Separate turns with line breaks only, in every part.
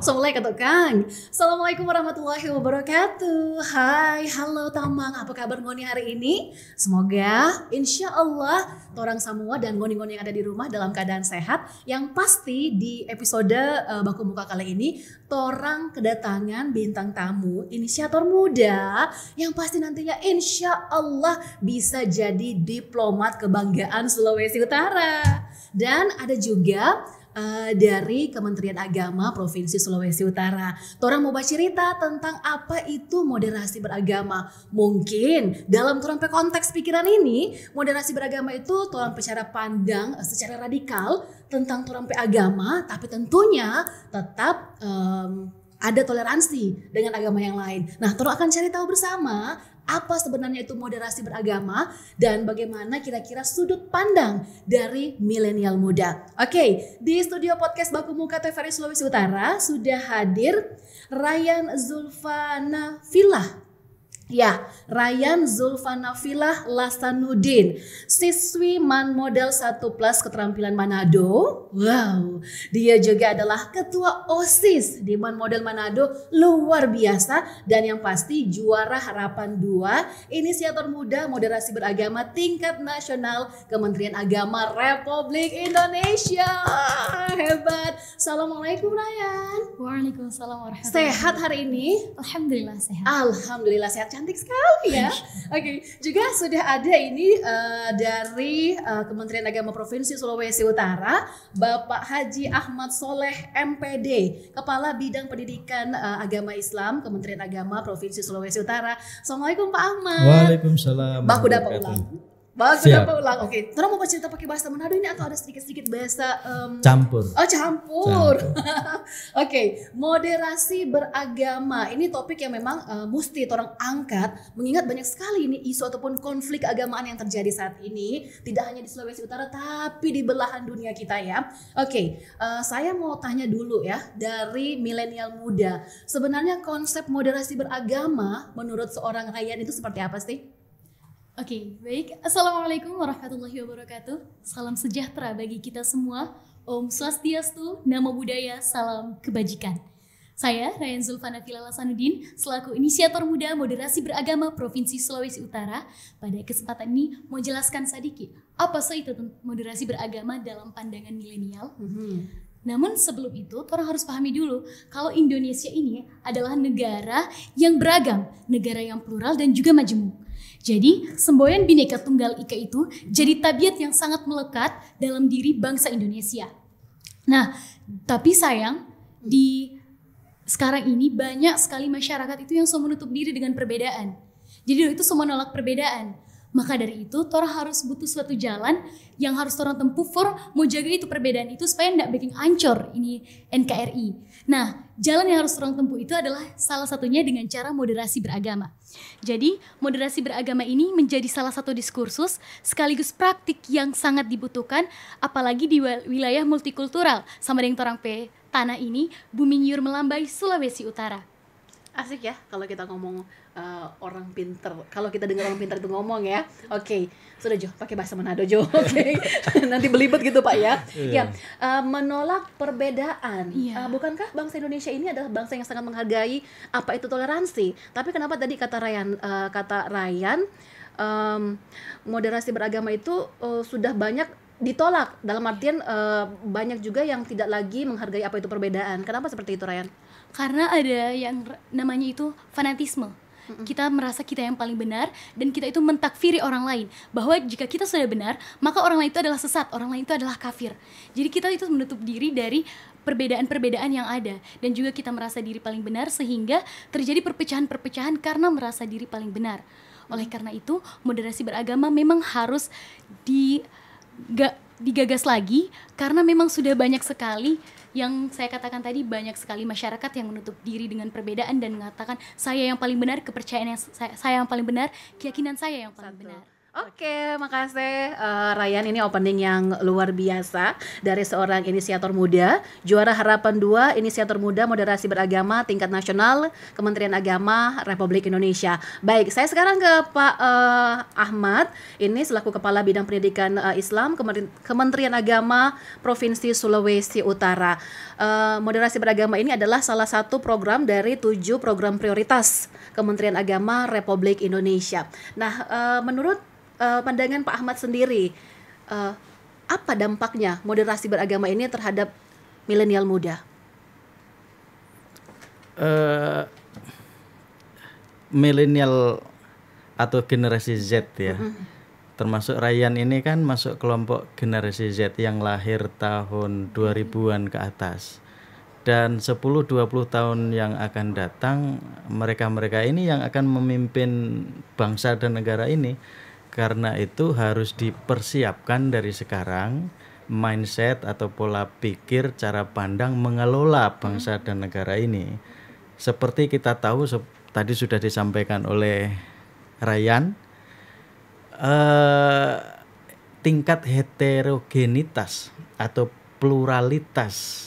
Assalamualaikum Kang. Assalamualaikum warahmatullahi wabarakatuh. Hai, halo Tamang. Apa kabar ngoni hari ini? Semoga insya Allah torang semua dan ngoni-ngoni yang ada di rumah dalam keadaan sehat. Yang pasti di episode Baku Muka kali ini torang kedatangan bintang tamu inisiator muda yang pasti nantinya insya Allah bisa jadi diplomat kebanggaan Sulawesi Utara. Dan ada juga dari Kementerian Agama Provinsi Sulawesi Utara. Torang mau bercerita tentang apa itu moderasi beragama. Mungkin dalam torang konteks pikiran ini, moderasi beragama itu torang cara pandang secara radikal tentang torang agama, tapi tentunya tetap ada toleransi dengan agama yang lain. Nah, torang akan cari tahu bersama apa sebenarnya itu moderasi beragama dan bagaimana kira-kira sudut pandang dari milenial muda. Oke, di studio podcast Baku Muka TVRI Sulawesi Utara sudah hadir Ryan Zulfanafilah. Ya, Ryan Zulfanafilah Lasanuddin, siswi Man Model 1 Plus Keterampilan Manado. Wow, dia juga adalah ketua OSIS di Man Model Manado, luar biasa. Dan yang pasti juara Harapan 2, inisiator muda moderasi beragama tingkat nasional Kementerian Agama Republik Indonesia. Hebat. Assalamualaikum Ryan.
Waalaikumsalam warahmatullahi wabarakatuh.
Sehat hari ini?
Alhamdulillah sehat.
Alhamdulillah sehat, cantik sekali ya. Oke, juga sudah ada ini dari Kementerian Agama Provinsi Sulawesi Utara, Bapak Haji Ahmad Soleh MPD, Kepala Bidang Pendidikan Agama Islam Kementerian Agama Provinsi Sulawesi Utara. Assalamualaikum Pak Ahmad.
Waalaikumsalam.
Baku dapat ulang. Bagus, dapat ulang. Oke, terus mau cerita pakai bahasa Manado ini atau ada sedikit-sedikit bahasa
campur?
Oh, campur. Oke, moderasi beragama. Ini topik yang memang mesti orang angkat mengingat banyak sekali ini isu ataupun konflik keagamaan yang terjadi saat ini, tidak hanya di Sulawesi Utara tapi di belahan dunia kita ya. Oke, saya mau tanya dulu ya dari milenial muda. Sebenarnya konsep moderasi beragama menurut seorang Ryan itu seperti apa sih?
Oke, baik. Assalamualaikum warahmatullahi wabarakatuh. Salam sejahtera bagi kita semua. Om Swastiastu, Namo Buddhaya, salam kebajikan. Saya Ryan Zulfanafilah Lasanuddin selaku inisiator muda moderasi beragama Provinsi Sulawesi Utara. Pada kesempatan ini mau jelaskan sedikit apa sih itu moderasi beragama dalam pandangan milenial. Namun sebelum itu, orang harus pahami dulu kalau Indonesia ini adalah negara yang beragam, negara yang plural dan juga majemuk. Jadi semboyan Bhinneka Tunggal Ika itu jadi tabiat yang sangat melekat dalam diri bangsa Indonesia. Nah, tapi sayang di sekarang ini banyak sekali masyarakat itu yang semua menutup diri dengan perbedaan. Jadi itu semua menolak perbedaan. Maka dari itu, orang harus butuh suatu jalan yang harus orang tempuh for mau jaga itu perbedaan itu supaya tidak bikin ancur ini NKRI. Nah, jalan yang harus orang tempuh itu adalah salah satunya dengan cara moderasi beragama. Jadi, moderasi beragama ini menjadi salah satu diskursus sekaligus praktik yang sangat dibutuhkan apalagi di wilayah multikultural sama dengan orang tanah ini bumi nyur melambai Sulawesi Utara.
Asik ya kalau kita ngomong orang pinter. Kalau kita dengar orang pinter itu ngomong ya. Oke, sudah Jo, pakai bahasa Manado Jo. Oke. Nanti belibet gitu Pak ya. Ya, menolak perbedaan. Bukankah bangsa Indonesia ini adalah bangsa yang sangat menghargai apa itu toleransi? Tapi kenapa tadi kata Ryan moderasi beragama itu sudah banyak ditolak, dalam artian banyak juga yang tidak lagi menghargai apa itu perbedaan. Kenapa seperti itu Ryan?
Karena ada yang namanya itu fanatisme. Kita merasa kita yang paling benar dan kita itu mentakfiri orang lain, bahwa jika kita sudah benar maka orang lain itu adalah sesat, orang lain itu adalah kafir. Jadi kita itu menutup diri dari perbedaan-perbedaan yang ada dan juga kita merasa diri paling benar sehingga terjadi perpecahan-perpecahan karena merasa diri paling benar. Oleh karena itu moderasi beragama memang harus digagas lagi karena memang sudah banyak sekali yang saya katakan tadi, banyak sekali masyarakat yang menutup diri dengan perbedaan dan mengatakan saya yang paling benar, kepercayaan yang saya yang paling benar, keyakinan saya yang paling benar.
Oke, makasih Ryan, ini opening yang luar biasa dari seorang inisiator muda, juara Harapan 2, inisiator muda moderasi beragama tingkat nasional, Kementerian Agama Republik Indonesia. Baik, saya sekarang ke Pak Ahmad, ini selaku Kepala Bidang Pendidikan Islam Kementerian Agama Provinsi Sulawesi Utara. Moderasi beragama ini adalah salah satu program dari 7 program prioritas Kementerian Agama Republik Indonesia. Nah, menurut pandangan Pak Ahmad sendiri, apa dampaknya moderasi beragama ini terhadap milenial muda?
Milenial atau generasi Z ya, termasuk Ryan ini kan masuk kelompok generasi Z yang lahir tahun 2000-an ke atas. Dan 10-20 tahun yang akan datang, mereka-mereka ini yang akan memimpin bangsa dan negara ini. Karena itu harus dipersiapkan dari sekarang mindset atau pola pikir, cara pandang mengelola bangsa dan negara ini. Seperti kita tahu tadi sudah disampaikan oleh Ryan, tingkat heterogenitas atau pluralitas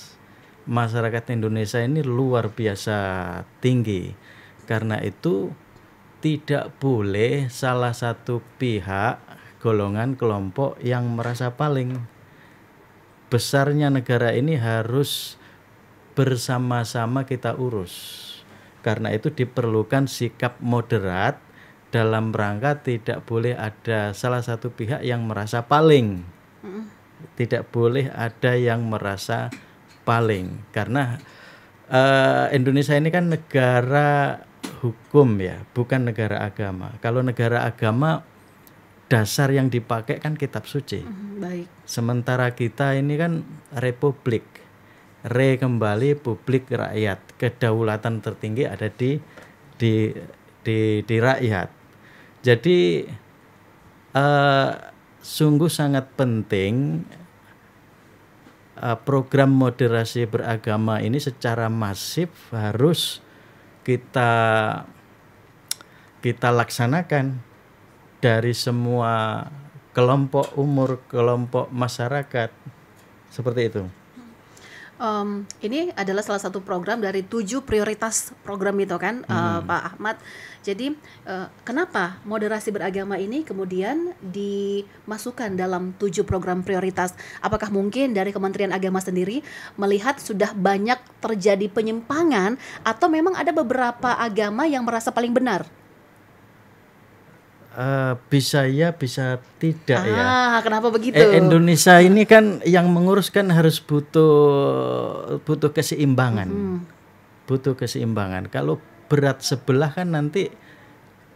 masyarakat Indonesia ini luar biasa tinggi. Karena itu tidak boleh salah satu pihak, golongan, kelompok yang merasa paling. Besarnya negara ini harus bersama-sama kita urus. Karena itu diperlukan sikap moderat dalam rangka tidak boleh ada salah satu pihak yang merasa paling. Tidak boleh ada yang merasa paling. Karena Indonesia ini kan negara hukum ya, bukan negara agama. Kalau negara agama, dasar yang dipakai kan kitab suci.
Baik.
Sementara kita ini kan republik. Kembali publik rakyat. Kedaulatan tertinggi ada di rakyat. Jadi sungguh sangat penting program moderasi beragama ini secara masif harus kita laksanakan dari semua kelompok umur, kelompok masyarakat, seperti itu.
Ini adalah salah satu program dari 7 prioritas program itu kan, Pak Ahmad. Jadi kenapa moderasi beragama ini kemudian dimasukkan dalam 7 program prioritas? Apakah mungkin dari Kementerian Agama sendiri melihat sudah banyak terjadi penyimpangan atau memang ada beberapa agama yang merasa paling benar?
Bisa ya, bisa tidak ya.
Kenapa begitu?
Indonesia ini kan yang mengurus kan harus butuh keseimbangan. Butuh keseimbangan. Kalau berat sebelah kan nanti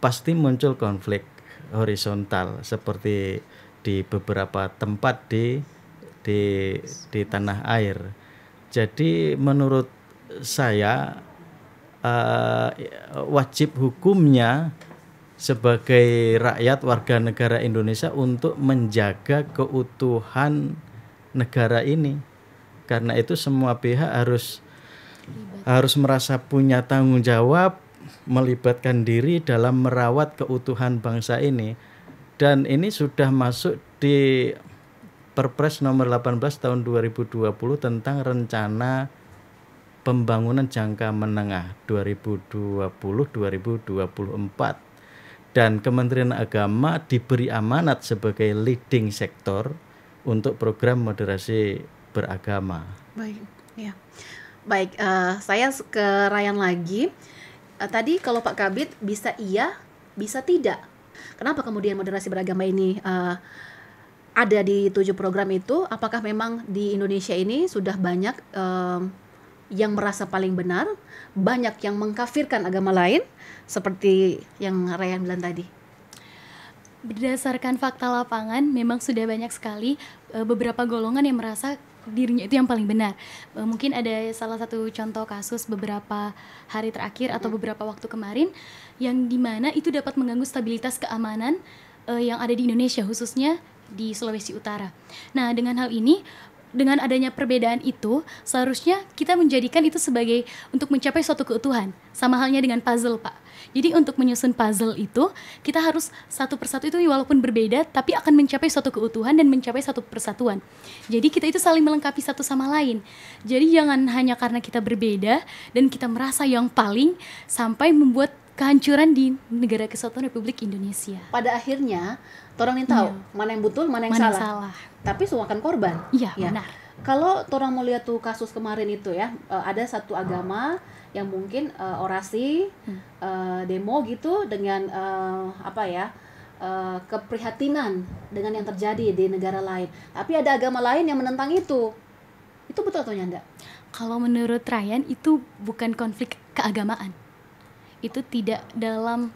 pasti muncul konflik horizontal seperti di beberapa tempat di tanah air. Jadi menurut saya wajib hukumnya sebagai rakyat warga negara Indonesia untuk menjaga keutuhan negara ini. Karena itu semua pihak harus merasa punya tanggung jawab, melibatkan diri dalam merawat keutuhan bangsa ini. Dan ini sudah masuk di Perpres nomor 18 tahun 2020 tentang rencana pembangunan jangka menengah 2020-2024. Dan Kementerian Agama diberi amanat sebagai leading sektor untuk program moderasi beragama.
Baik, ya. Baik, saya ke Ryan lagi. Tadi kalau Pak Kabid bisa iya, bisa tidak. Kenapa kemudian moderasi beragama ini ada di 7 program itu? Apakah memang di Indonesia ini sudah banyak yang merasa paling benar, banyak yang mengkafirkan agama lain, seperti yang Ryan bilang tadi?
Berdasarkan fakta lapangan, memang sudah banyak sekali beberapa golongan yang merasa dirinya itu yang paling benar. Mungkin ada salah satu contoh kasus beberapa hari terakhir atau beberapa waktu kemarin, yang dimana itu dapat mengganggu stabilitas keamanan yang ada di Indonesia, khususnya di Sulawesi Utara. Nah, dengan hal ini dengan adanya perbedaan itu, seharusnya kita menjadikan itu sebagai untuk mencapai suatu keutuhan. Sama halnya dengan puzzle, Pak. Jadi untuk menyusun puzzle itu, kita harus satu persatu itu walaupun berbeda, tapi akan mencapai suatu keutuhan dan mencapai satu persatuan. Jadi kita itu saling melengkapi satu sama lain. Jadi jangan hanya karena kita berbeda dan kita merasa yang paling sampai membuat kehancuran di negara kesatuan Republik Indonesia.
Pada akhirnya, orang yang tahu mana yang betul, mana yang salah. Tapi semua akan korban.
Iya, benar.
Kalau orang mau lihat tuh kasus kemarin itu ya, ada satu agama yang mungkin orasi, demo gitu dengan keprihatinan dengan yang terjadi di negara lain. Tapi ada agama lain yang menentang itu. Itu betul atau enggak?
Kalau menurut Ryan itu bukan konflik keagamaan. Itu tidak dalam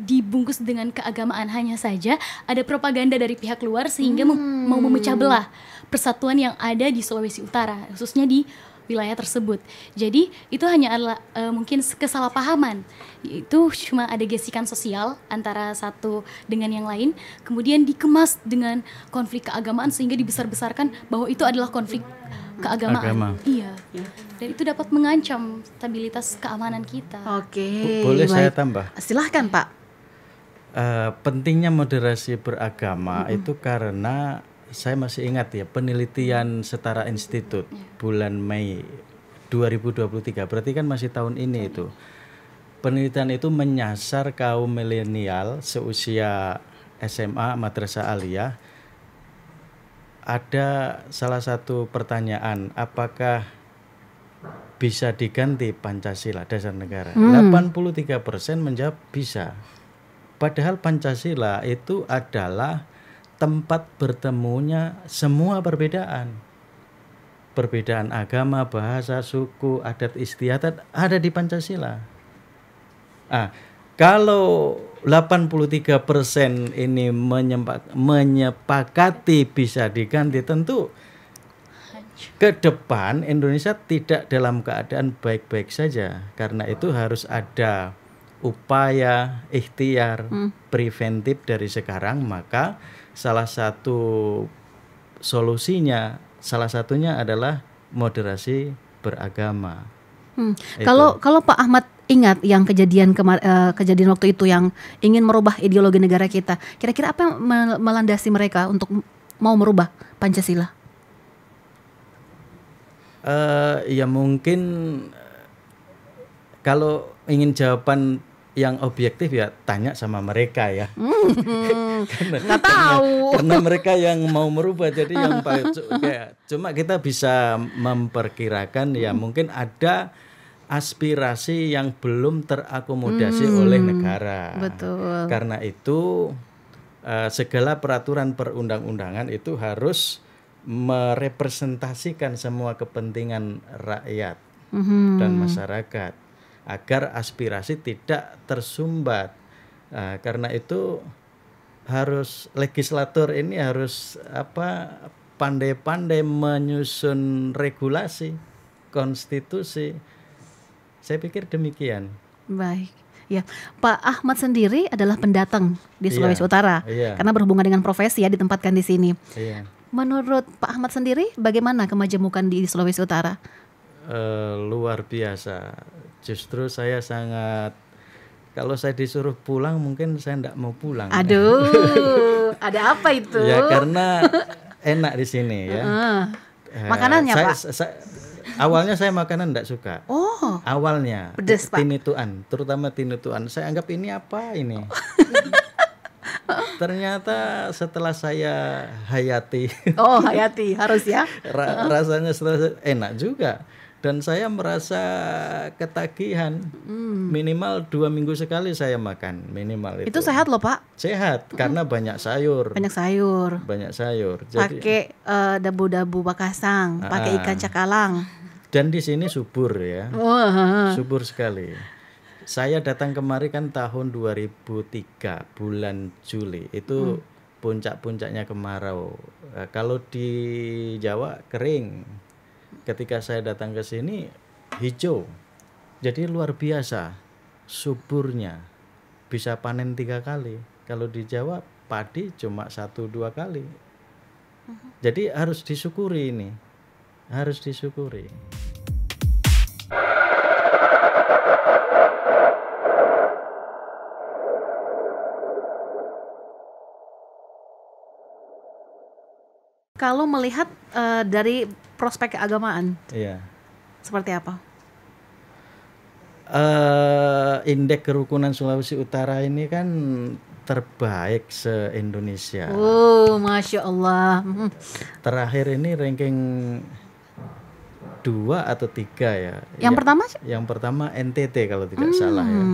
dibungkus dengan keagamaan, hanya saja ada propaganda dari pihak luar sehingga mau memecah belah persatuan yang ada di Sulawesi Utara, khususnya di wilayah tersebut. Jadi itu hanya adalah mungkin kesalahpahaman. Itu cuma ada gesekan sosial antara satu dengan yang lain, kemudian dikemas dengan konflik keagamaan sehingga dibesar-besarkan bahwa itu adalah konflik keagamaan. Iya. Dan itu dapat mengancam stabilitas keamanan kita.
Oke.
Boleh saya tambah?
Silahkan, Pak.
Pentingnya moderasi beragama itu karena saya masih ingat ya penelitian Setara Institut bulan Mei 2023. Berarti kan masih tahun ini itu. Penelitian itu menyasar kaum milenial seusia SMA Madrasah Aliyah. Ada salah satu pertanyaan, apakah bisa diganti Pancasila dasar negara? 83% menjawab bisa. Padahal Pancasila itu adalah tempat bertemunya semua perbedaan. Perbedaan agama, bahasa, suku, adat istiadat ada di Pancasila. Kalau 83% ini menyepakati bisa diganti, tentu ke depan Indonesia tidak dalam keadaan baik-baik saja. Karena itu harus ada upaya ikhtiar preventif dari sekarang. Maka salah satu solusinya, salah satunya adalah moderasi beragama.
Kalau Pak Ahmad ingat yang kejadian waktu itu yang ingin merubah ideologi negara kita, kira-kira apa yang melandasi mereka untuk mau merubah Pancasila?
Ya mungkin kalau ingin jawaban yang objektif ya tanya sama mereka ya.
Nggak tahu.
Karena mereka yang mau merubah, jadi yang cuma kita bisa memperkirakan ya mungkin ada aspirasi yang belum terakomodasi oleh negara.
Betul.
Karena itu segala peraturan perundang-undangan itu harus merepresentasikan semua kepentingan rakyat dan masyarakat agar aspirasi tidak tersumbat. Karena itu harus legislator ini harus pandai-pandai menyusun regulasi, konstitusi. Saya pikir demikian.
Baik. Ya, Pak Ahmad sendiri adalah pendatang di Sulawesi Utara. Karena berhubungan dengan profesi ya ditempatkan di sini.
Iya.
Menurut Pak Ahmad sendiri bagaimana kemajemukan di Sulawesi Utara?
Luar biasa. Justru saya sangat, kalau saya disuruh pulang mungkin saya tidak mau pulang.
Aduh, ada apa itu?
Ya karena enak di sini ya.
Makanannya Pak?
Awalnya saya makanan tidak suka.
Oh.
Awalnya.
Pedes Pak.
Tinutuan, terutama tinutuan. Saya anggap ini apa ini? Ternyata setelah saya hayati.
Oh hayati, harus ya.
Rasanya enak juga. Dan saya merasa ketagihan. Minimal 2 minggu sekali saya makan. Minimal itu.
Itu sehat loh Pak?
Sehat, karena banyak sayur.
Banyak sayur.
Banyak sayur.
Pakai dabu-dabu bakasang, pakai ikan cakalang.
Dan di sini subur ya. Subur sekali. Saya datang kemari kan tahun 2003 bulan Juli. Itu puncak-puncaknya kemarau. Kalau di Jawa kering. Ketika saya datang ke sini hijau. Jadi luar biasa suburnya. Bisa panen 3 kali. Kalau di Jawa padi cuma 1-2 kali. Jadi harus disyukuri ini, harus disyukuri.
Kalau melihat dari prospek keagamaan,
Iya.
seperti apa?
Indeks kerukunan Sulawesi Utara ini kan terbaik se-Indonesia.
Masya Allah.
Terakhir ini ranking 2 atau 3 ya.
Yang pertama?
Yang pertama NTT kalau tidak salah ya.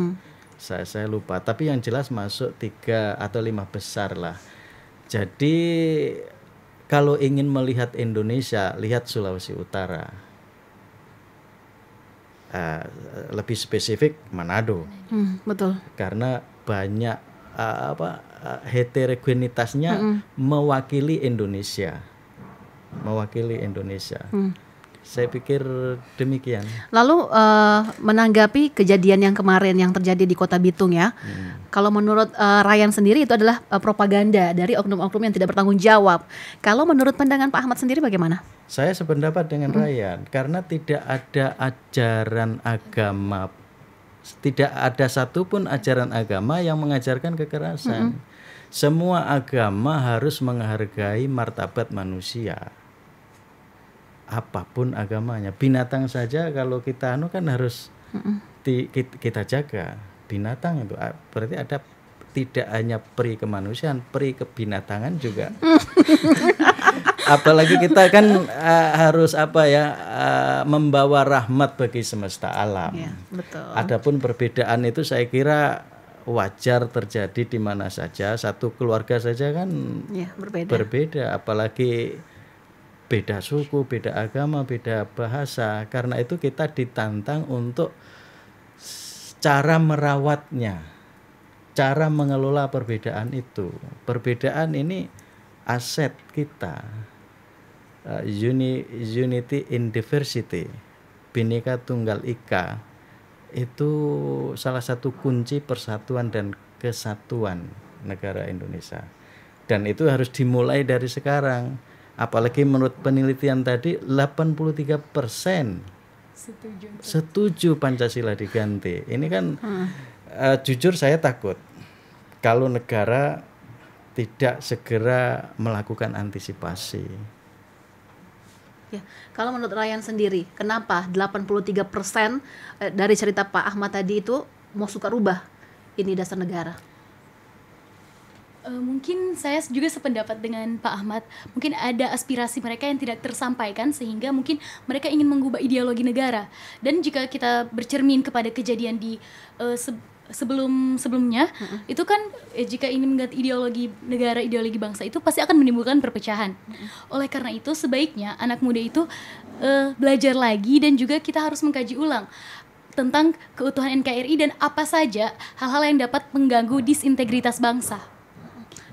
Saya lupa. Tapi yang jelas masuk 3 atau 5 besar lah. Jadi kalau ingin melihat Indonesia, lihat Sulawesi Utara. Lebih spesifik Manado.
Betul.
Karena banyak heterogenitasnya mewakili Indonesia. Saya pikir demikian.
Lalu menanggapi kejadian yang kemarin yang terjadi di Kota Bitung ya. Kalau menurut Ryan sendiri itu adalah propaganda dari oknum-oknum yang tidak bertanggung jawab. Kalau menurut pandangan Pak Ahmad sendiri bagaimana?
Saya sependapat dengan Ryan karena tidak ada ajaran agama, tidak ada satupun ajaran agama yang mengajarkan kekerasan. Semua agama harus menghargai martabat manusia. Apapun agamanya, binatang saja kalau kita kan harus kita jaga. Binatang itu berarti ada tidak hanya peri kemanusiaan, peri kebinatangan juga. Apalagi kita kan harus membawa rahmat bagi semesta alam.
Ya, betul.
Adapun perbedaan itu saya kira wajar terjadi di mana saja. Satu keluarga saja kan
ya,
berbeda, apalagi beda suku, beda agama, beda bahasa. Karena itu kita ditantang untuk cara merawatnya, cara mengelola perbedaan itu. Perbedaan ini aset kita. Unity in diversity, Bhinneka Tunggal Ika, itu salah satu kunci persatuan dan kesatuan negara Indonesia. Dan itu harus dimulai dari sekarang. Apalagi menurut penelitian tadi 83% setuju Pancasila diganti. Ini kan jujur saya takut kalau negara tidak segera melakukan antisipasi.
Ya, kalau menurut Ryan sendiri, kenapa 83% dari cerita Pak Ahmad tadi itu mau suka rubah ini dasar negara?
Mungkin saya juga sependapat dengan Pak Ahmad. Mungkin ada aspirasi mereka yang tidak tersampaikan sehingga mungkin mereka ingin mengubah ideologi negara. Dan jika kita bercermin kepada kejadian di sebelumnya, itu kan jika ingin mengganti ideologi negara, ideologi bangsa itu pasti akan menimbulkan perpecahan. Oleh karena itu sebaiknya anak muda itu belajar lagi dan juga kita harus mengkaji ulang tentang keutuhan NKRI dan apa saja hal-hal yang dapat mengganggu disintegritas bangsa.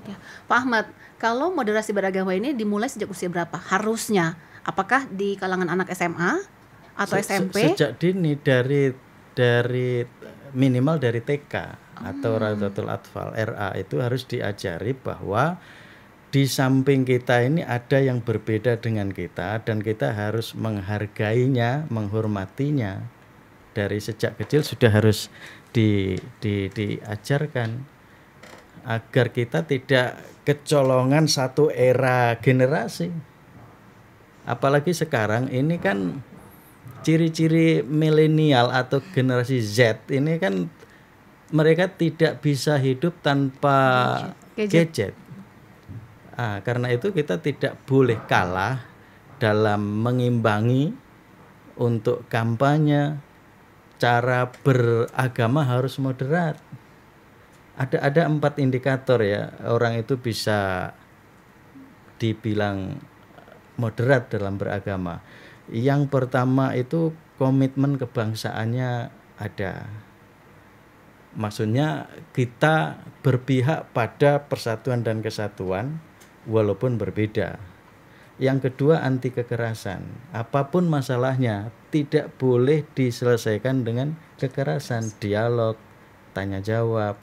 Ya, Pak Ahmad, kalau moderasi beragama ini dimulai sejak usia berapa? Harusnya, apakah di kalangan anak SMA atau SMP?
Sejak dini dari minimal dari TK atau Raudatul Atfal RA itu harus diajari bahwa di samping kita ini ada yang berbeda dengan kita dan kita harus menghargainya, menghormatinya. Dari sejak kecil sudah harus diajarkan agar kita tidak kecolongan satu era generasi. Apalagi sekarang ini kan ciri-ciri milenial atau generasi Z ini kan mereka tidak bisa hidup tanpa gadget. Karena itu kita tidak boleh kalah dalam mengimbangi untuk kampanye. Cara beragama harus moderat. Ada 4 indikator ya orang itu bisa dibilang moderat dalam beragama. Yang pertama itu komitmen kebangsaannya ada. Maksudnya kita berpihak pada persatuan dan kesatuan walaupun berbeda. Yang kedua anti kekerasan. Apapun masalahnya tidak boleh diselesaikan dengan kekerasan, dialog, tanya jawab.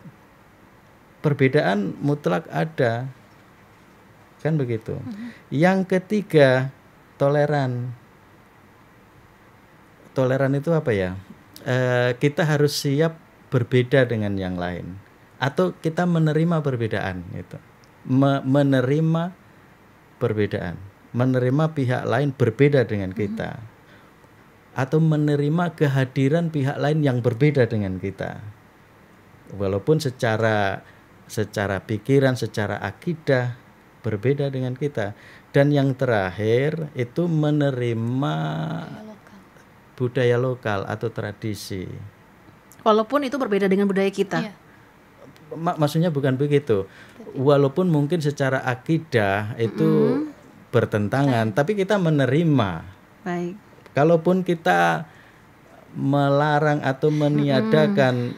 Perbedaan mutlak ada. Kan begitu. Yang ketiga, toleran. Toleran itu apa ya? Kita harus siap berbeda dengan yang lain, atau kita menerima perbedaan itu. Menerima perbedaan, menerima pihak lain berbeda dengan kita, atau menerima kehadiran pihak lain yang berbeda dengan kita, walaupun secara pikiran, secara akidah berbeda dengan kita. Dan yang terakhir itu menerima budaya lokal atau tradisi,
Walaupun itu berbeda dengan budaya kita.
Iya.
Maksudnya bukan begitu, walaupun mungkin secara akidah itu bertentangan, tapi kita menerima.
Baik.
Kalaupun kita melarang atau meniadakan,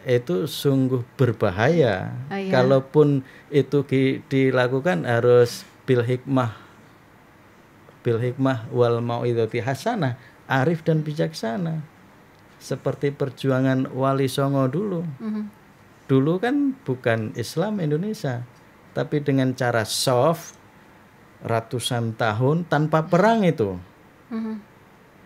itu sungguh berbahaya.
Iya.
Kalaupun itu dilakukan harus bil hikmah wal mau'idhati hasanah, arif dan bijaksana, seperti perjuangan Wali Songo dulu. Dulu kan bukan Islam Indonesia, tapi dengan cara soft ratusan tahun tanpa perang itu,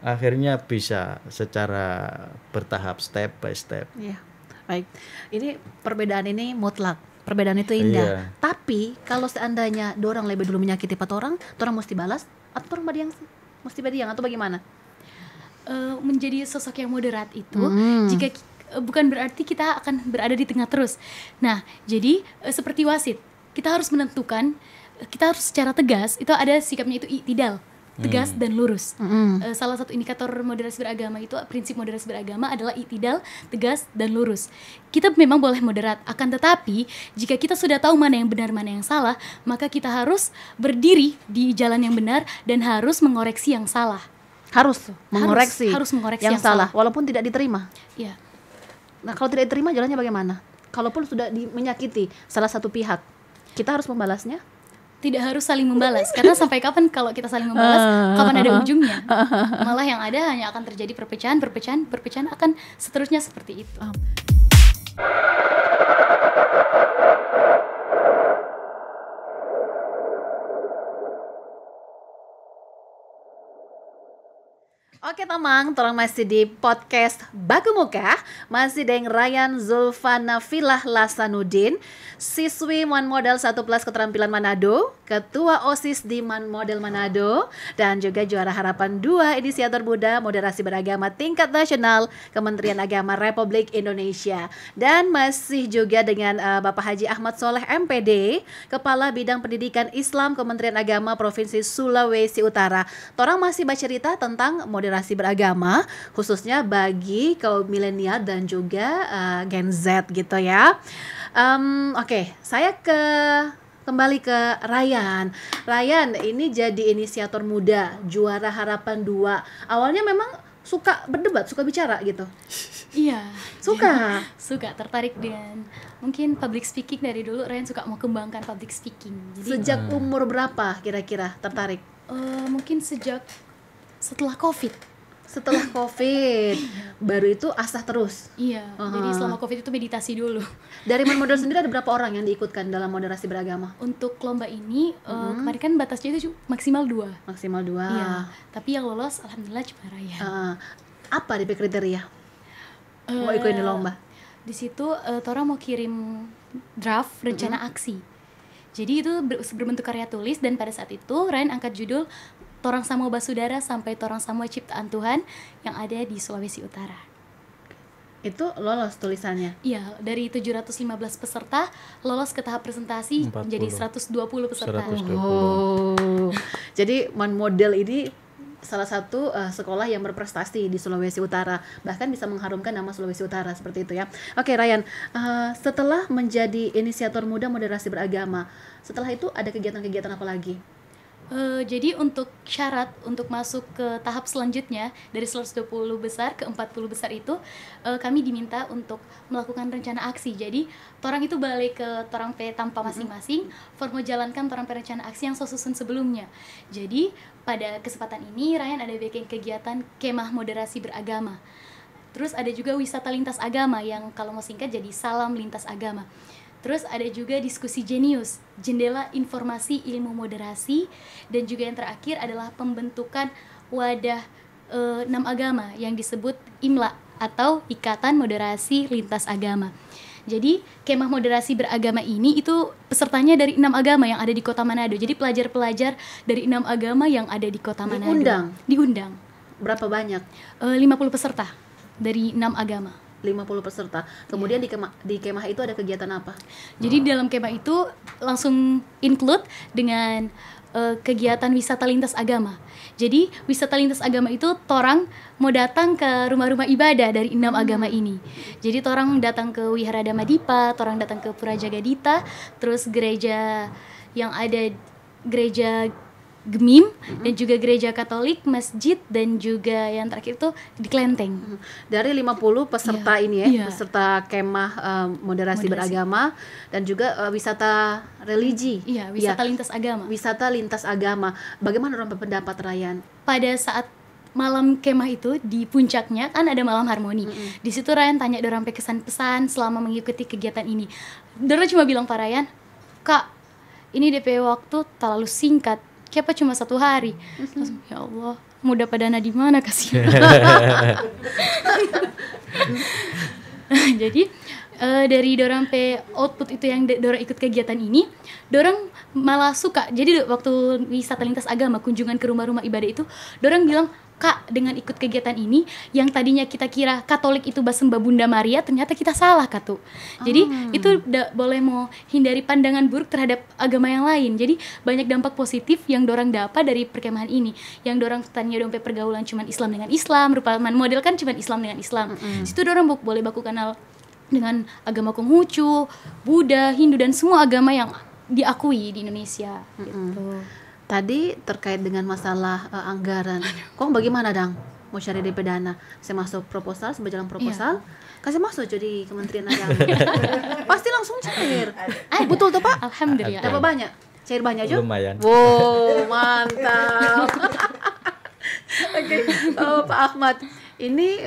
akhirnya bisa secara bertahap, step by step.
Iya. Baik. Ini perbedaan ini mutlak. Perbedaan itu indah.
Iya.
Tapi kalau seandainya dorang lebih dulu menyakiti orang mesti balas atau orang badiang mesti badiang atau bagaimana?
Menjadi sosok yang moderat itu jika bukan berarti kita akan berada di tengah terus. Nah, jadi seperti wasit, kita harus menentukan, kita harus secara tegas, itu ada sikapnya itu i'tidal, tegas dan lurus. Salah satu indikator moderasi beragama itu, prinsip moderasi beragama adalah i'tidal, tegas dan lurus. Kita memang boleh moderat, akan tetapi jika kita sudah tahu mana yang benar, mana yang salah, maka kita harus berdiri di jalan yang benar dan harus mengoreksi yang salah.
Harus mengoreksi yang salah walaupun tidak diterima.
Iya.
Nah, kalau tidak diterima jalannya bagaimana? Kalaupun sudah menyakiti salah satu pihak, kita harus membalasnya?
Tidak harus saling membalas, karena sampai kapan kalau kita saling membalas, kapan ada ujungnya? Malah yang ada hanya akan terjadi perpecahan akan seterusnya seperti itu.
Oke Tamang, tolong masih di podcast Baku Muka, masih dengan Ryan Zulfanafilah Lasanuddin, siswi Man Model 1 Plus Keterampilan Manado, Ketua OSIS di Man Model Manado, dan juga juara harapan 2 inisiator muda moderasi beragama tingkat nasional Kementerian Agama Republik Indonesia. Dan masih juga dengan Bapak Haji Ahmad Soleh MPD, Kepala Bidang Pendidikan Islam Kementerian Agama Provinsi Sulawesi Utara. Torang masih bercerita tentang moderasi beragama, khususnya bagi kaum milenial dan juga Gen Z gitu ya. Oke, saya kembali ke Ryan. Ryan ini jadi inisiator muda, juara harapan 2. Awalnya memang suka berdebat, suka bicara gitu.
Iya.
Suka
tertarik dengan mungkin public speaking dari dulu. Ryan suka mau kembangkan public speaking. Jadi,
sejak umur berapa kira-kira tertarik?
Mungkin sejak setelah COVID.
Setelah COVID, baru itu asah terus.
Iya. Jadi selama COVID itu meditasi dulu.
Dari Man Model sendiri ada berapa orang yang diikutkan dalam moderasi beragama?
Untuk lomba ini kemarin kan batasnya itu maksimal 2.
Maksimal 2.
Iya. Tapi yang lolos alhamdulillah cuma Ryan.
Apa DP kriteria mau ikutin di lomba?
Di situ Tora mau kirim draft rencana aksi. Jadi itu berbentuk karya tulis, dan pada saat itu Ryan angkat judul Torang Samoa Basudara sampai Torang Samoa Ciptaan Tuhan yang ada di Sulawesi Utara.
Itu lolos tulisannya?
Iya, dari 715 peserta lolos ke tahap presentasi
40.
menjadi 120 peserta.
120.
Oh, jadi Man Model ini salah satu sekolah yang berprestasi di Sulawesi Utara, bahkan bisa mengharumkan nama Sulawesi Utara seperti itu ya. Oke Ryan, setelah menjadi inisiator muda moderasi beragama, setelah itu ada kegiatan-kegiatan apa lagi?
Jadi untuk syarat untuk masuk ke tahap selanjutnya dari 120 besar ke 40 besar itu kami diminta untuk melakukan rencana aksi. Jadi torang itu balik ke torang pe tanpa masing-masing for menjalankan torang pe rencana aksi yang susun sebelumnya. Jadi pada kesempatan ini Ryan ada bikin kegiatan kemah moderasi beragama. Terus ada juga wisata lintas agama yang kalau mau singkat jadi salam lintas agama. Terus ada juga diskusi jenius, jendela informasi ilmu moderasi, dan juga yang terakhir adalah pembentukan wadah 6 agama yang disebut IMLA atau Ikatan Moderasi Lintas Agama. Jadi kemah moderasi beragama ini itu pesertanya dari 6 agama yang ada di Kota Manado. Jadi pelajar-pelajar dari 6 agama yang ada di Kota Manado diundang.
Berapa banyak?
50 peserta dari 6 agama.
50 peserta. Kemudian di kemah itu ada kegiatan apa?
Jadi dalam kemah itu langsung include dengan kegiatan wisata lintas agama. Jadi wisata lintas agama itu torang mau datang ke rumah-rumah ibadah dari 6 agama ini. Jadi torang datang ke Wihara Dhamadipa, torang datang ke Pura Jagadita, terus gereja yang ada gereja Gemim, dan juga gereja Katolik, masjid, dan juga yang terakhir itu di Klenteng.
Dari 50 peserta ini ya,
Iya.
peserta kemah moderasi beragama dan juga wisata religi.
Iya, wisata lintas agama.
Wisata lintas agama. Bagaimana orang berpendapat, Ryan?
Pada saat malam kemah itu di puncaknya kan ada malam harmoni. Di situ Ryan tanya dorang kesan-pesan selama mengikuti kegiatan ini. Dorang cuma bilang Pak Ryan, "Kak, ini DP waktu terlalu singkat. Kenapa cuma 1 hari?" Langsung, ya Allah, mau dapat dana di mana kasihan. Jadi dari dorang output itu yang dorang ikut kegiatan ini, dorang malah suka. Jadi waktu wisata lintas agama, kunjungan ke rumah-rumah ibadah itu, dorang bilang, "Kak, dengan ikut kegiatan ini, yang tadinya kita kira Katolik itu basembah Bunda Maria, ternyata kita salah, Kak." Jadi itu boleh mau hindari pandangan buruk terhadap agama yang lain. Jadi banyak dampak positif yang dorang dapat dari perkemahan ini. Yang dorang tadinya dompet pergaulan cuman Islam dengan Islam, rupa model kan cuman Islam dengan Islam. Situ dorang boleh baku kenal dengan agama Konghucu, Buddha, Hindu, dan semua agama yang diakui di Indonesia. Gitu.
Tadi terkait dengan masalah anggaran. Kong bagaimana, Dang? Mau cari DP dana? Saya masuk proposal, seberjalan proposal, kasih masuk jadi Kementerian Agama. Pasti langsung cair. Betul tuh, Pak?
Alhamdulillah.
Dapat banyak? Cair banyak juga?
Lumayan.
Wow, mantap. Oke, Pak Ahmad, ini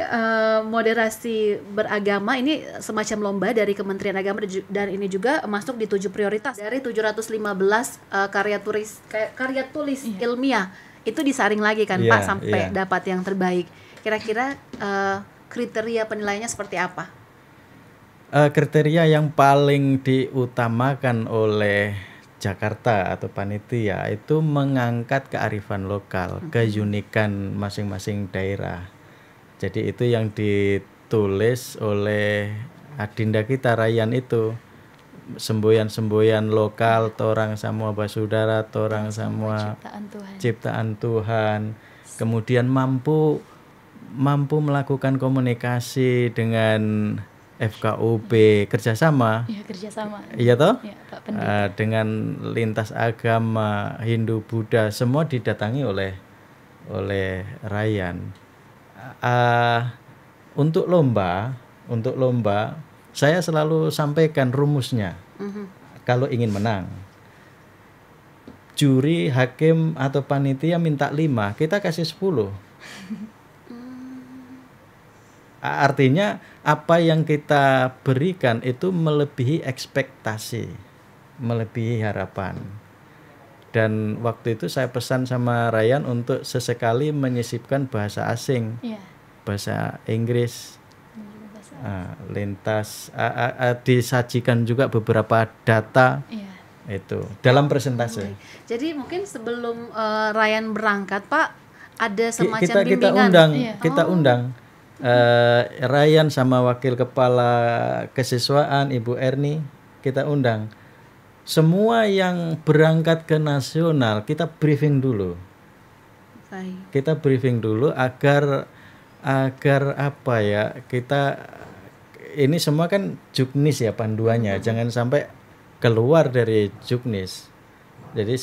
moderasi beragama ini semacam lomba dari Kementerian Agama dan ini juga masuk di 7 prioritas dari 715 karya tulis ilmiah. Itu disaring lagi kan, Pak, sampai dapat yang terbaik. Kira-kira kriteria penilaiannya seperti apa?
Kriteria yang paling diutamakan oleh Jakarta atau panitia itu mengangkat kearifan lokal, keunikan masing-masing daerah. Jadi itu yang ditulis oleh adinda kita Ryan itu, semboyan-semboyan lokal, torang semua basudara, torang semua ciptaan Tuhan. Kemudian mampu melakukan komunikasi dengan FKUP, kerjasama.
Iya, kerjasama.
Iya toh?
Ya, Pak Pendeta.
Dengan lintas agama Hindu, Buddha, semua didatangi oleh Ryan. Untuk lomba, saya selalu sampaikan rumusnya. Kalau ingin menang, juri, hakim atau panitia minta 5, kita kasih 10. Artinya apa yang kita berikan itu melebihi ekspektasi, melebihi harapan. Dan waktu itu saya pesan sama Ryan untuk sesekali menyisipkan bahasa asing, bahasa Inggris, lintas, disajikan juga beberapa data itu dalam presentase.
Jadi mungkin sebelum Ryan berangkat, Pak, ada semacam bimbingan.
Kita undang Ryan sama wakil kepala kesiswaan Ibu Erni, kita undang. Semua yang berangkat ke nasional kita briefing dulu. Kita briefing dulu agar apa ya, kita ini semua kan juknis ya panduannya, jangan sampai keluar dari juknis. Jadi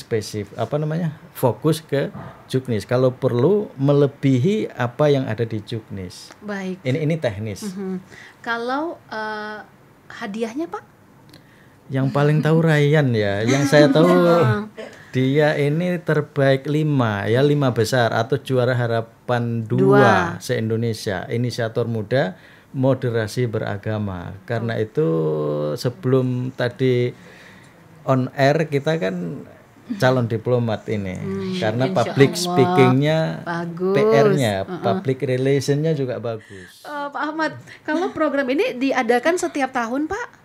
fokus ke juknis. Kalau perlu melebihi apa yang ada di juknis.
Baik.
Ini teknis.
Kalau hadiahnya, Pak?
Yang paling tahu Ryan ya. Yang saya tahu dia ini terbaik 5 ya, 5 besar atau juara harapan 2 se-Indonesia. Inisiator muda moderasi beragama. Karena itu sebelum tadi on air kita kan calon diplomat ini, karena public speakingnya
Bagus.
PR-nya, public relationnya juga bagus.
Pak Ahmad, kalau program ini diadakan setiap tahun Pak?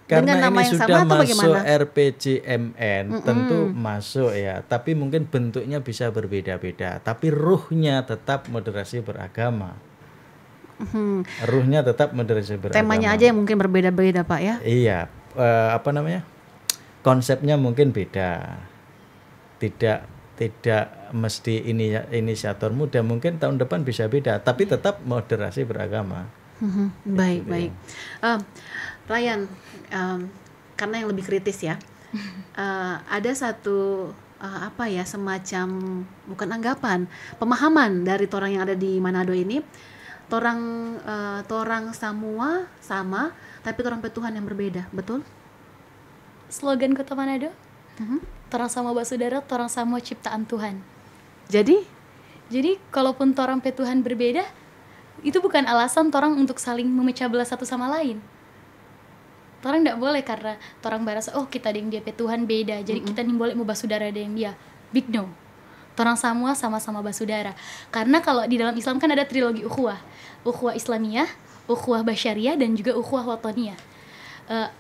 Karena
Dengan nama
ini
yang
sudah
sama atau
masuk
bagaimana?
RPJMN, tentu masuk ya. Tapi mungkin bentuknya bisa berbeda-beda. Tapi ruhnya tetap moderasi beragama. Ruhnya tetap moderasi beragama.
Temanya aja yang mungkin berbeda-beda Pak ya?
Iya, apa namanya? Konsepnya mungkin beda. Tidak mesti inisiator muda, mungkin tahun depan bisa beda. Tapi tetap moderasi beragama.
Baik. Ryan, karena yang lebih kritis ya, ada satu semacam bukan anggapan, pemahaman dari torang yang ada di Manado ini, torang semua sama, tapi torang Tuhan yang berbeda, betul?
Slogan Kota Manado, torang sama basudara, torang sama ciptaan Tuhan.
Jadi
kalaupun torang Tuhan berbeda, itu bukan alasan torang untuk saling memecah belah satu sama lain. Torang tidak boleh karena torang berasa kita dengan dia Tuhan beda, jadi kita nih boleh mau basudara dengan dia. Big no. Torang semua sama-sama basudara. Karena kalau di dalam Islam kan ada trilogi ukhuwah. Ukhuwah Islamiyah, ukhuwah Basyariyah, dan juga ukhuwah Wataniyah.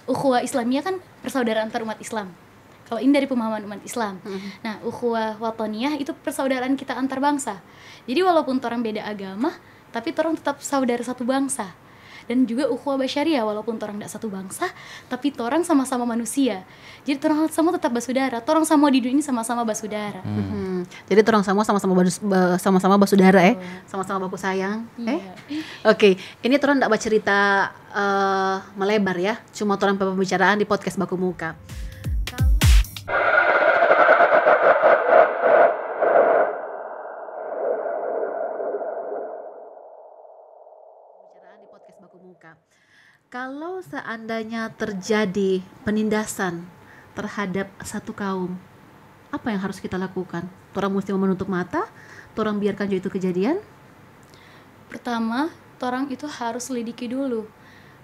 Ukhuwah Islamiyah kan persaudaraan antar umat Islam. Kalau ini dari pemahaman umat Islam. Nah, ukhuwah Wataniyah itu persaudaraan kita antar bangsa. Jadi walaupun torang beda agama, tapi torang tetap saudara satu bangsa. Dan juga ukhuwah basyariyah, walaupun torang tidak satu bangsa, tapi torang sama-sama manusia. Jadi torang semua tetap basudara. Torang semua di dunia ini sama-sama basudara.
Jadi torang semua sama-sama basudara sama-sama baku sayang.
Iya.
Oke, ini torang tidak bercerita melebar ya, cuma torang pembicaraan di podcast Baku Muka. Di podcast Baku Muka. Kalau seandainya terjadi penindasan terhadap satu kaum, apa yang harus kita lakukan? Torang mesti menutup mata, torang biarkan itu kejadian?
Pertama, torang itu harus selidiki dulu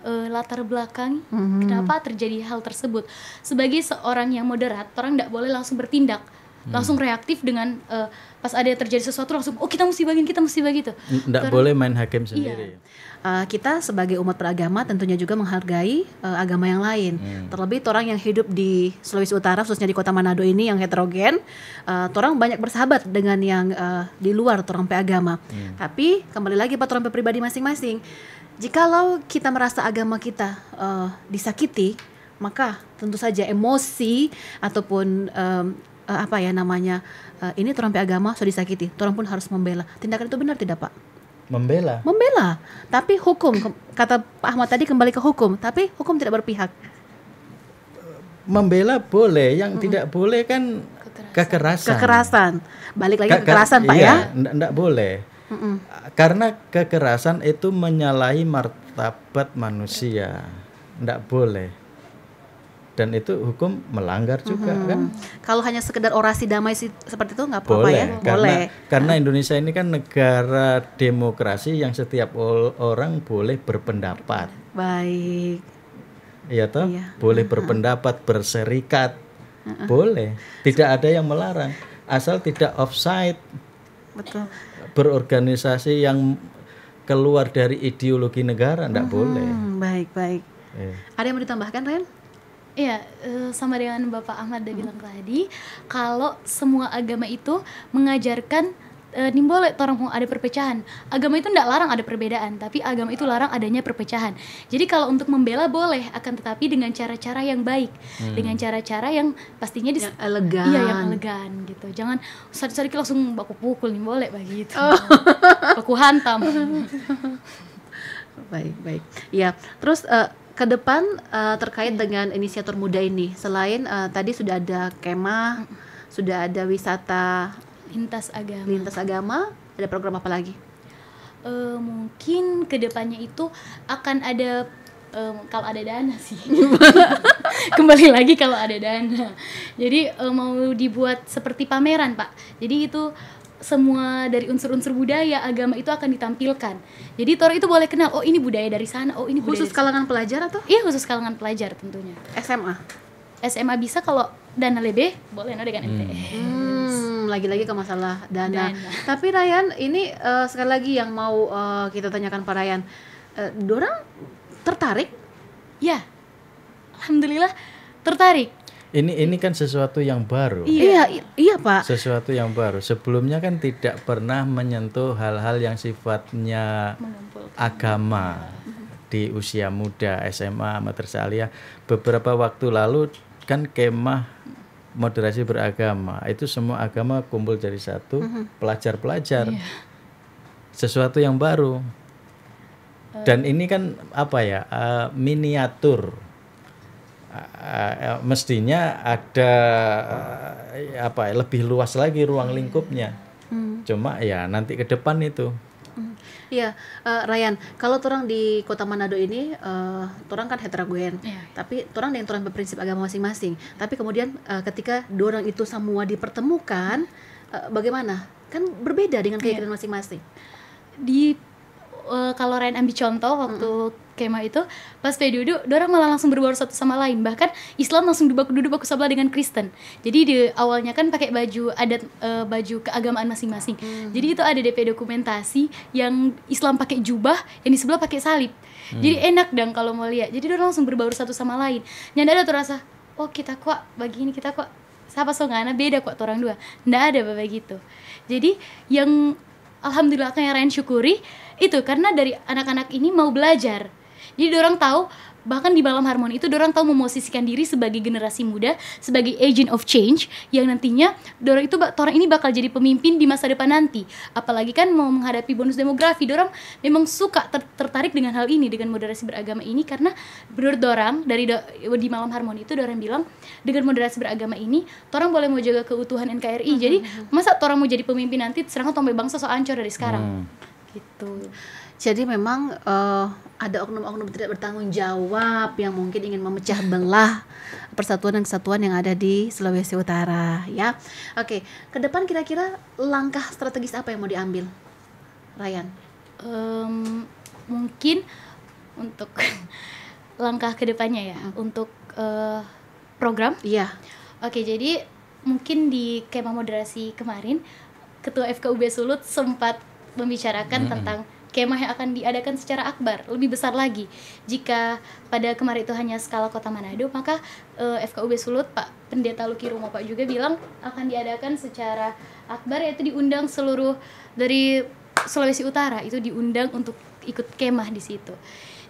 latar belakang kenapa terjadi hal tersebut. Sebagai seorang yang moderat, torang tidak boleh langsung bertindak, langsung reaktif dengan pas ada terjadi sesuatu langsung kita mesti begitu.
Tidak boleh main hakim sendiri.
Iya.
Kita sebagai umat beragama tentunya juga menghargai agama yang lain. Terlebih torang yang hidup di Sulawesi Utara, khususnya di Kota Manado ini yang heterogen, torang banyak bersahabat dengan yang di luar torang agama. Tapi kembali lagi Pak, torang pribadi masing-masing. Jikalau kita merasa agama kita disakiti, maka tentu saja emosi ataupun ini torang agama sudah disakiti, torang pun harus membela. Tindakan itu benar tidak Pak?
Membela.
Tapi hukum, kata Pak Ahmad tadi, kembali ke hukum, tapi hukum tidak berpihak.
Membela boleh, yang tidak boleh kan kekerasan.
Balik lagi kekerasan Pak ya?
Tidak boleh. Karena kekerasan itu menyalahi martabat manusia, tidak boleh. Dan itu hukum melanggar juga kan?
Kalau hanya sekedar orasi damai seperti itu nggak apa-apa ya? Boleh.
Karena Indonesia ini kan negara demokrasi yang setiap orang boleh berpendapat.
Baik.
Iya toh? Iya. Boleh berpendapat, berserikat, boleh. Tidak ada yang melarang, asal tidak offside.
Betul.
Berorganisasi yang keluar dari ideologi negara enggak boleh.
Baik. Ada yang mau ditambahkan, Ren?
Iya, sama dengan Bapak Ahmad udah bilang tadi, kalau semua agama itu mengajarkan boleh orang mau ada perpecahan. Agama itu tidak larang ada perbedaan, tapi agama itu larang adanya perpecahan. Jadi kalau untuk membela boleh, akan tetapi dengan cara-cara yang baik, dengan cara-cara yang pastinya yang
elegan.
Iya, yang elegan gitu. Jangan sedikit langsung baku pukul nih boleh begitu. Baku hantam.
Baik. Ya, terus ke depan terkait dengan inisiator muda ini, selain tadi sudah ada kemah, sudah ada wisata
lintas
agama, ada program apa lagi?
Mungkin kedepannya itu akan ada kalau ada dana sih. Kembali lagi kalau ada dana. Jadi mau dibuat seperti pameran Pak. Jadi itu semua dari unsur-unsur budaya agama itu akan ditampilkan. Jadi orang itu boleh kenal, oh ini budaya dari sana, oh ini budaya
Khusus
dari
kalangan pelajar atau
Iya, khusus kalangan pelajar tentunya.
SMA?
SMA bisa, kalau dana lebih boleh dengan MTE.
Lagi-lagi ke masalah dana.
Dana.
Tapi Ryan, ini sekali lagi yang mau kita tanyakan Pak Ryan, dorang tertarik?
Ya, alhamdulillah tertarik.
Ini kan sesuatu yang baru.
Iya Pak.
Sesuatu yang baru. Sebelumnya kan tidak pernah menyentuh hal-hal yang sifatnya agama di usia muda, SMA, madrasah aliyah. Beberapa waktu lalu kan kemah moderasi beragama, itu semua agama kumpul jadi satu, pelajar-pelajar. Sesuatu yang baru. Dan ini kan apa ya, miniatur. Mestinya ada lebih luas lagi ruang lingkupnya. Cuma ya nanti ke depan itu.
Iya, Ryan, kalau orang di Kota Manado ini, orang kan heterogen, tapi orang yang orang berprinsip agama masing-masing. Tapi kemudian ketika dorang itu semua dipertemukan, bagaimana? Kan berbeda dengan keyakinan masing-masing.
Kalau Ryan ambil contoh waktu kemah itu, pas duduk, dorang malah langsung berbaur satu sama lain. Bahkan Islam langsung duduk baku sebelah dengan Kristen. Jadi di awalnya kan pakai baju adat, baju keagamaan masing-masing. Jadi itu ada DP dokumentasi yang Islam pakai jubah, yang di sebelah pakai salib. Jadi enak dong kalau mau lihat. Jadi dorang langsung berbaur satu sama lain. Nyanda ada tuh rasa, oh kita kok begini, kita kok siapa songana beda kok orang dua. Nggak ada begitu. Jadi yang alhamdulillah yang Ryan syukuri itu karena dari anak-anak ini mau belajar. Jadi dorang tahu, bahkan di Malam Harmoni itu dorang tahu memosisikan diri sebagai generasi muda, sebagai agent of change yang nantinya dorang ini bakal jadi pemimpin di masa depan nanti. Apalagi kan mau menghadapi bonus demografi, dorang memang suka tertarik dengan hal ini, dengan moderasi beragama ini, karena menurut dorang di Malam Harmoni itu dorang bilang dengan moderasi beragama ini dorang boleh mau jaga keutuhan NKRI. Jadi masa dorang mau jadi pemimpin nanti sedangkan tombe bangsa so ancur dari sekarang. Gitu.
Jadi memang ada oknum-oknum tidak bertanggung jawab yang mungkin ingin memecah belah persatuan dan kesatuan yang ada di Sulawesi Utara, ya. Oke, ke depan kira-kira langkah strategis apa yang mau diambil, Ryan?
Mungkin untuk langkah kedepannya ya, untuk program.
Iya.
Oke, jadi mungkin di kemah moderasi kemarin Ketua FKUB Sulut sempat membicarakan tentang kemah yang akan diadakan secara akbar, lebih besar lagi. Jika pada kemarin itu hanya skala Kota Manado, maka FKUB Sulut, Pak Pendeta Luki Rumo Pak juga bilang akan diadakan secara akbar, yaitu diundang seluruh dari Sulawesi Utara, itu diundang untuk ikut kemah di situ.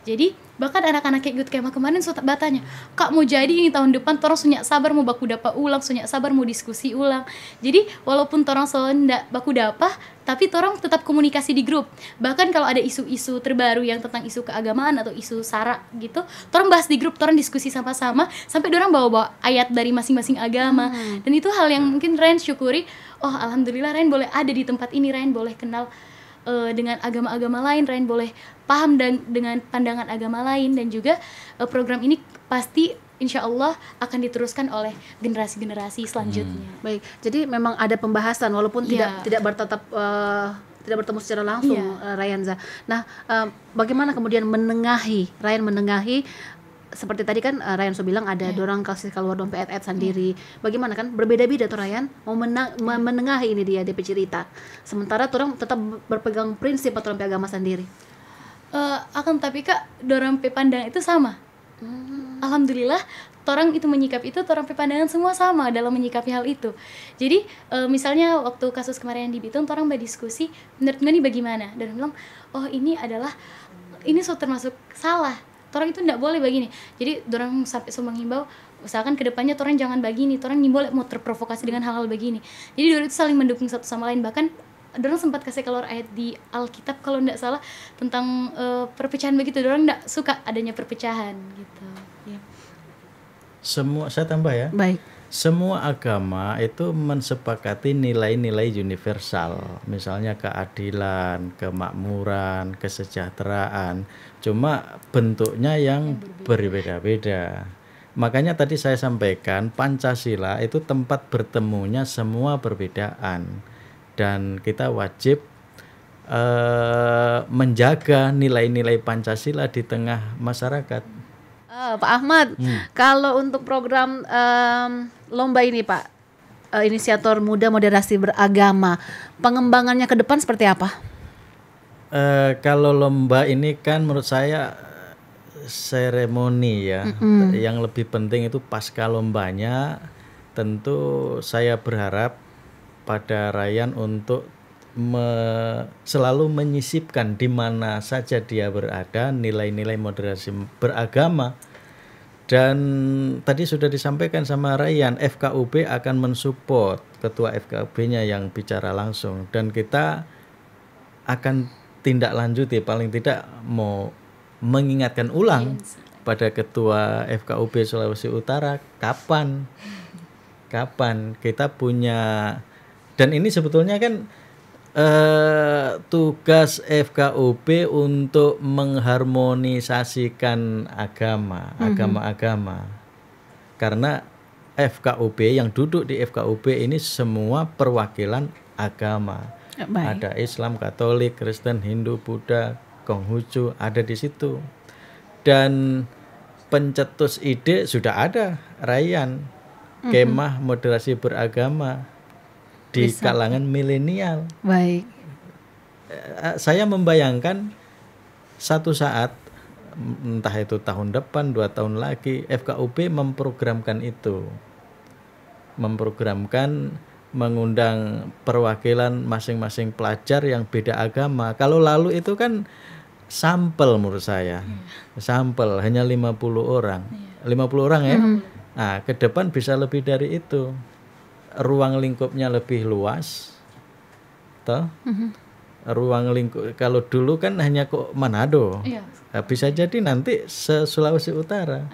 Jadi bahkan anak-anak yang ikut kemah kemarin sudah bertanya, Kak mau jadi ini tahun depan torang sunyak sabar mau baku dapa ulang, sunyak sabar mau diskusi ulang. Jadi walaupun torang ndak baku dapa, tapi torang tetap komunikasi di grup. Bahkan kalau ada isu-isu terbaru yang tentang isu keagamaan atau isu sara gitu, torang bahas di grup, torang diskusi sama-sama sampai dorang bawa-bawa ayat dari masing-masing agama. Dan itu hal yang mungkin Ryan syukuri. Oh alhamdulillah Ryan boleh ada di tempat ini, Ryan boleh kenal dengan agama-agama lain, Ryan boleh paham dengan pandangan agama lain, dan juga program ini pasti insya Allah akan diteruskan oleh generasi-generasi selanjutnya.
Baik, jadi memang ada pembahasan walaupun tidak bertatap tidak bertemu secara langsung, Ryanza. Nah, bagaimana kemudian Ryan menengahi seperti tadi kan Ryan so bilang ada dorang kasih keluar dompet sendiri. Bagaimana kan berbeda-beda tuh Ryan mau menengahi ini dia DP cerita. Sementara orang tetap berpegang prinsip atau agama sendiri.
Akan tapi Kak, dorang pe pandang itu sama. Alhamdulillah orang itu menyikap itu, orang pe pandangan semua sama dalam menyikapi hal itu. Jadi misalnya waktu kasus kemarin di Bitung, orang berdiskusi menurut gue bagaimana, dan bilang oh ini so termasuk salah. Orang itu tidak boleh begini. Jadi orang sampai menghimbau, usahakan kedepannya orang jangan begini. Orang boleh mau terprovokasi dengan hal-hal begini. Jadi orang itu saling mendukung satu sama lain. Bahkan orang sempat kasih keluar ayat di Alkitab kalau tidak salah tentang perpecahan begitu. Orang tidak suka adanya perpecahan gitu. Ya.
Saya tambah ya.
Baik.
Semua agama itu mensepakati nilai-nilai universal, misalnya keadilan, kemakmuran, kesejahteraan. Cuma bentuknya yang berbeda-beda. Makanya tadi saya sampaikan Pancasila itu tempat bertemunya semua perbedaan. dan kita wajib menjaga nilai-nilai Pancasila di tengah masyarakat.
Pak Ahmad, kalau untuk program lomba ini Pak, inisiator muda moderasi beragama, pengembangannya ke depan seperti apa?
Kalau lomba ini kan menurut saya seremoni ya. Yang lebih penting itu pasca lombanya, tentu saya berharap pada Ryan untuk selalu menyisipkan di mana saja dia berada nilai-nilai moderasi beragama. Dan tadi sudah disampaikan sama Ryan, FKUB akan mensupport ketua FKUB-nya yang bicara langsung, dan kita akan tindak lanjuti, paling tidak mau mengingatkan ulang pada ketua FKUB Sulawesi Utara kapan kita punya, dan ini sebetulnya kan tugas FKUB untuk mengharmonisasikan agama-agama. Karena FKUB yang duduk di FKUB ini semua perwakilan agama. Ada Islam, Katolik, Kristen, Hindu, Buddha, Konghucu ada di situ. Dan pencetus ide sudah ada, Ryan, kemah moderasi beragama di kalangan milenial.
Baik.
Saya membayangkan satu saat, entah itu tahun depan, 2 tahun lagi, FKUB memprogramkan itu. Memprogramkan mengundang perwakilan masing-masing pelajar yang beda agama. Kalau lalu itu kan sampel menurut saya. Sampel hanya 50 orang. 50 orang ya. Nah, ke depan bisa lebih dari itu. Ruang lingkupnya lebih luas, toh. Ruang lingkup kalau dulu kan hanya kok Manado, bisa jadi nanti se-Sulawesi Utara,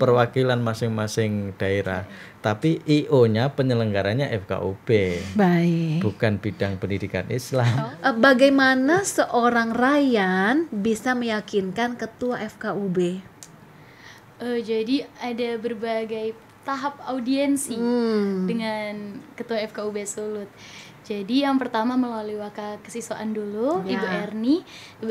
perwakilan masing-masing daerah. Tapi IO-nya penyelenggaranya FKUB, bukan bidang pendidikan Islam.
Bagaimana seorang Ryan bisa meyakinkan ketua FKUB?
Jadi ada berbagai tahap audiensi dengan ketua FKUB Sulut. Jadi yang pertama melalui wakakesiswaan dulu, Ibu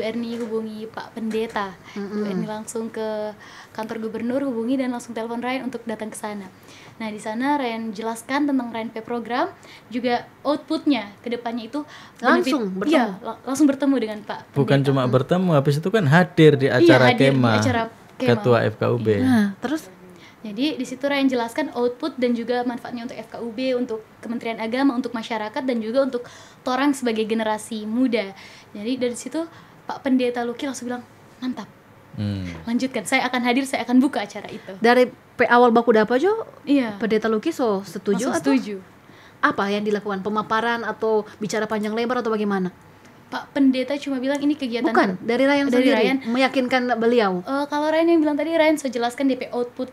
Erni hubungi Pak Pendeta. Ibu Erni langsung ke kantor gubernur, hubungi dan langsung telepon Ryan untuk datang ke sana. Nah, di sana Ryan jelaskan tentang Ryan P program, juga outputnya ke depannya itu
langsung bertemu.
Iya, langsung bertemu dengan Pak Pendeta.
Bukan cuma bertemu, habis itu kan hadir di acara kemah ketua FKUB.
Nah, terus
jadi di situ Ryan jelaskan output dan juga manfaatnya untuk FKUB, untuk Kementerian Agama, untuk masyarakat dan juga untuk orang sebagai generasi muda. Jadi dari situ Pak Pendeta Luki langsung bilang mantap. Lanjutkan, saya akan hadir, saya akan buka acara itu.
Dari awal baku dapa Jo, Pendeta Luki setuju atau
setuju.
Apa yang dilakukan? Pemaparan atau bicara panjang lebar atau bagaimana?
Pak Pendeta cuma bilang ini kegiatan.
Bukan, dari Ryan sendiri Ryan meyakinkan beliau.
Kalau Ryan yang bilang tadi, Ryan sudah jelaskan DP output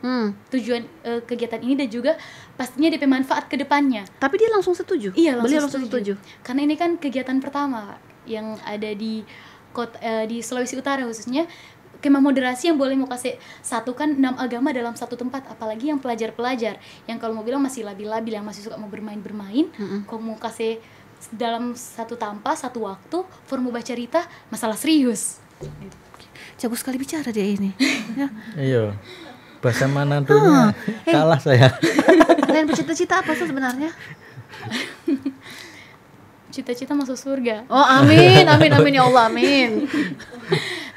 tujuan kegiatan ini dan juga pastinya DP manfaat ke depannya.
Tapi dia langsung setuju?
Iya,
beliau langsung setuju.
Karena ini kan kegiatan pertama yang ada di Sulawesi Utara khususnya. Kemah moderasi yang boleh mau kasih satukan 6 agama dalam satu tempat, apalagi yang pelajar-pelajar yang kalau mau bilang masih labil-labil, yang masih suka mau bermain-bermain, kalau mau kasih dalam satu tanpa satu waktu formu baca cerita masalah serius.
Jago sekali bicara dia ini.
Iya. Bahasa Manadonya kalah saya.
Kalian bercita-cita apa sih sebenarnya?
Cita-cita masuk surga.
Oh amin, amin, amin ya Allah, amin.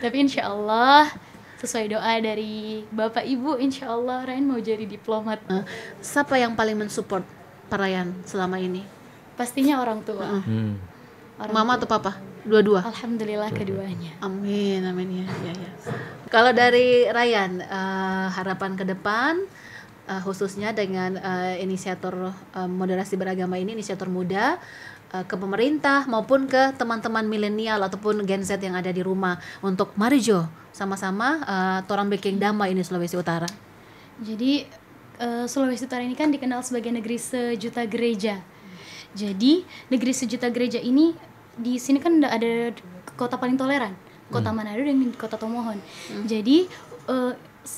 Tapi insya Allah sesuai doa dari Bapak Ibu, insya Allah Ryan mau jadi diplomat.
Siapa yang paling mensupport Pak Ryan selama ini?
Pastinya orang tua.
Mama atau papa? Dua-dua?
Alhamdulillah keduanya.
Amin, amin ya. Kalau dari Ryan, harapan ke depan khususnya dengan inisiator moderasi beragama ini, inisiator muda, ke pemerintah maupun ke teman-teman milenial ataupun Gen Z yang ada di rumah untuk mari Jo sama-sama torang bikin damai ini Sulawesi Utara.
Jadi Sulawesi Utara ini kan dikenal sebagai negeri sejuta gereja. Jadi negeri sejuta gereja ini di sini kan ada kota paling toleran, kota Manado dan kota Tomohon. Jadi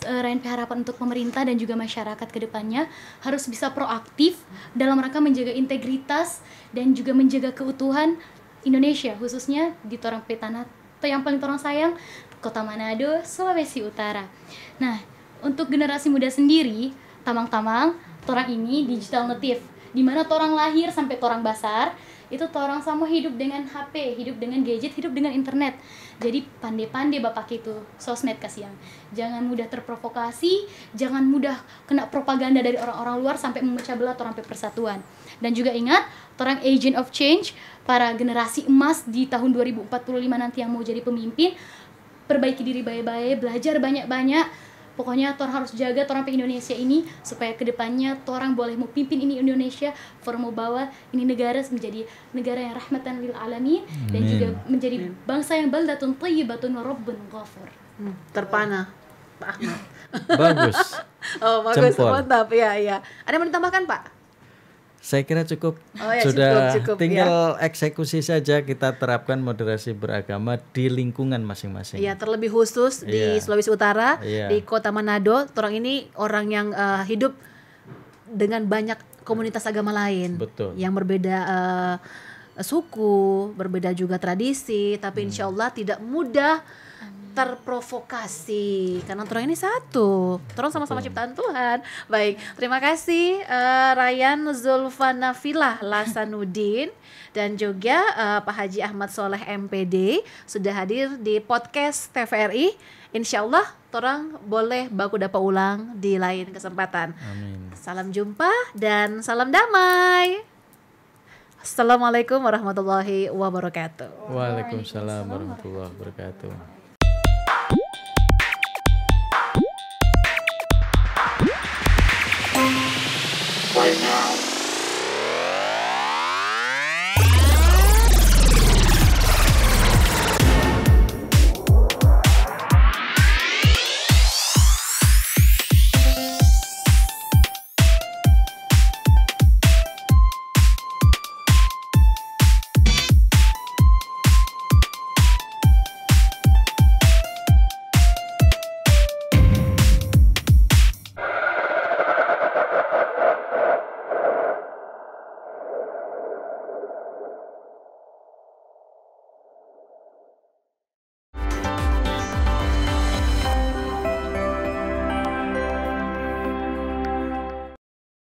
RNP harapan untuk pemerintah dan juga masyarakat ke depannya harus bisa proaktif dalam rangka menjaga integritas dan juga menjaga keutuhan Indonesia, khususnya di torang petana yang paling torang sayang, Kota Manado, Sulawesi Utara. Nah, untuk generasi muda sendiri, tamang-tamang torang ini digital native, di mana torang lahir sampai torang besar itu torang sama hidup dengan HP, hidup dengan gadget, hidup dengan internet. Jadi pandai-pandai bapak itu sosmed kasihan. Jangan mudah terprovokasi, jangan mudah kena propaganda dari orang-orang luar sampai memecah belah torang persatuan. Dan juga ingat, torang agent of change, para generasi emas di tahun 2045 nanti yang mau jadi pemimpin, perbaiki diri baik-baik, belajar banyak-banyak. Pokoknya torang harus jaga torang Indonesia ini supaya kedepannya torang boleh mau pimpin ini Indonesia, mau bawa ini negara menjadi negara yang rahmatan lil alamin dan juga menjadi bangsa yang baldatun thayyibatun rabbun ghafur.
Terpana Pak Ahmad.
Bagus.
Oh, bagus,
Jempol.
mantap. Ya. Ada yang mau ditambahkan, Pak?
Saya kira cukup.
Oh ya,
Sudah
cukup,
tinggal eksekusi saja, kita terapkan moderasi beragama di lingkungan masing-masing.
Iya, terlebih khusus di
Iya.
Sulawesi Utara,
Iya.
di Kota Manado, orang ini orang yang hidup dengan banyak komunitas agama lain.
Betul.
Yang berbeda suku, berbeda juga tradisi, tapi insya Allah tidak mudah terprovokasi karena orang ini satu, orang sama-sama ciptaan Tuhan. Baik, terima kasih Ryan Zulfanafilah Lasanuddin dan juga Pak Haji Ahmad Soleh MPD sudah hadir di podcast TVRI. Insya Allah orang boleh baku dapat ulang di lain kesempatan.
Amin.
Salam jumpa dan salam damai. Assalamualaikum warahmatullahi wabarakatuh.
Waalaikumsalam warahmatullahi wabarakatuh.